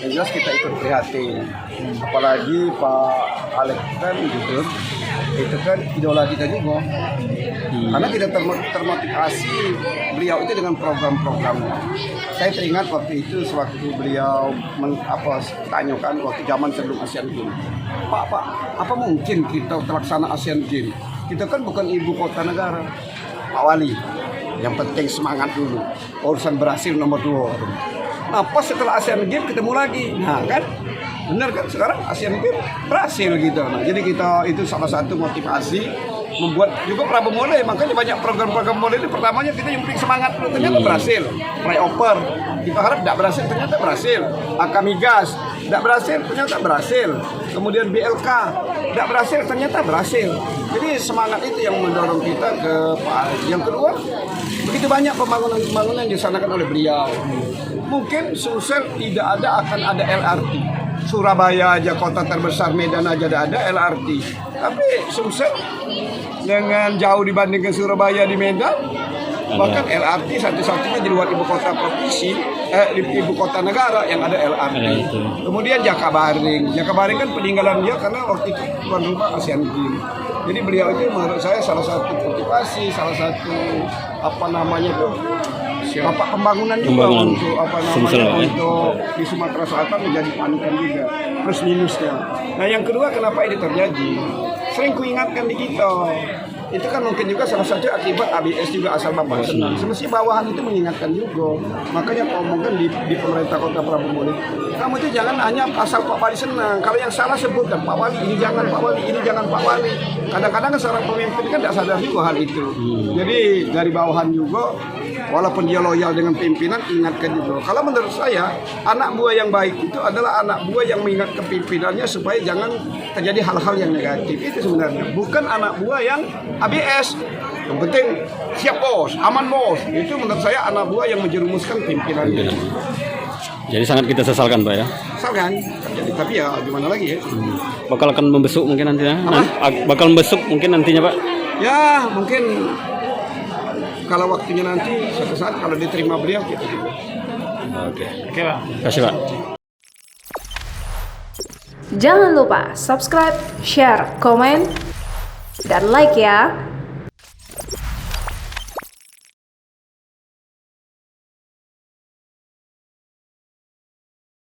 Yang jelas kita ikut prihatin, apalagi Pak Alex kan gitu, itu kan idola kita juga. Karena kita termotivasi beliau itu dengan program-programnya. Saya teringat waktu itu sewaktu beliau tanyakan waktu zaman sebelum Asian Games. Pak, apa mungkin kita terlaksana Asian Games? Kita kan bukan ibu kota negara. Pak Wali, yang penting semangat dulu. Urusan berhasil nomor 2. Apa setelah Asian Games ketemu lagi? Nah kan, benar kan sekarang Asian Games berhasil gitu. Nah jadi kita itu salah satu motivasi membuat juga Prabowo Mole, makanya banyak program-program Mole ini pertamanya kita yang penting semangat dulu, ternyata berhasil. Flyover kita harap tidak berhasil, ternyata berhasil. Akamigas tidak berhasil, ternyata berhasil. Kemudian BLK tidak berhasil, ternyata berhasil. Jadi semangat itu yang mendorong kita ke Pak. Yang kedua, begitu banyak pembangunan yang disanakan oleh beliau. Mungkin Sulsel tidak akan ada LRT. Surabaya aja kota terbesar, Medan aja ada LRT. Tapi Sulsel dengan jauh dibandingkan Surabaya di Medan, bahkan LRT satu-satunya di luar ibu kota provinsi, ibu kota negara yang ada LRT. Kemudian Jakabaring kan peninggalan dia karena waktu itu tuan rumah Asian Games. Jadi beliau itu menurut saya salah satu motivasi, salah satu pembangunan juga untuk untuk di Sumatera Selatan menjadi panutan juga, plus minusnya. Nah yang kedua, kenapa ini terjadi? Sering kuingatkan di kita, itu kan mungkin juga salah satu akibat ABS juga asal bapak senang. Semestinya bawahan itu mengingatkan juga. Makanya kalau ngomongkan di pemerintah kota Prabowo, kamu itu jangan hanya asal Pak Wali senang. Kalau yang salah sebutkan Pak Wali ini jangan, Pak Wali ini jangan, Pak Wali. Kadang-kadang kan seorang pemimpin kan tidak sadar juga hal itu. Jadi dari bawahan juga, walaupun dia loyal dengan pimpinan, ingatkan juga. Kalau menurut saya, anak buah yang baik itu adalah anak buah yang mengingatkan pimpinannya supaya jangan terjadi hal-hal yang negatif. Itu sebenarnya. Bukan anak buah yang ABS. Yang penting siap bos, aman bos. Itu menurut saya anak buah yang menjerumuskan pimpinannya. Jadi sangat kita sesalkan Pak ya. Sesalkan. Jadi, tapi ya gimana lagi ya. Bakal akan membesuk mungkin nantinya. Bakal membesuk mungkin nantinya Pak. Ya mungkin kalau waktunya nanti suatu saat kalau diterima beliau kita juga. Oke Pak. Terima kasih Pak. Jangan lupa subscribe, share, komen, dan like ya.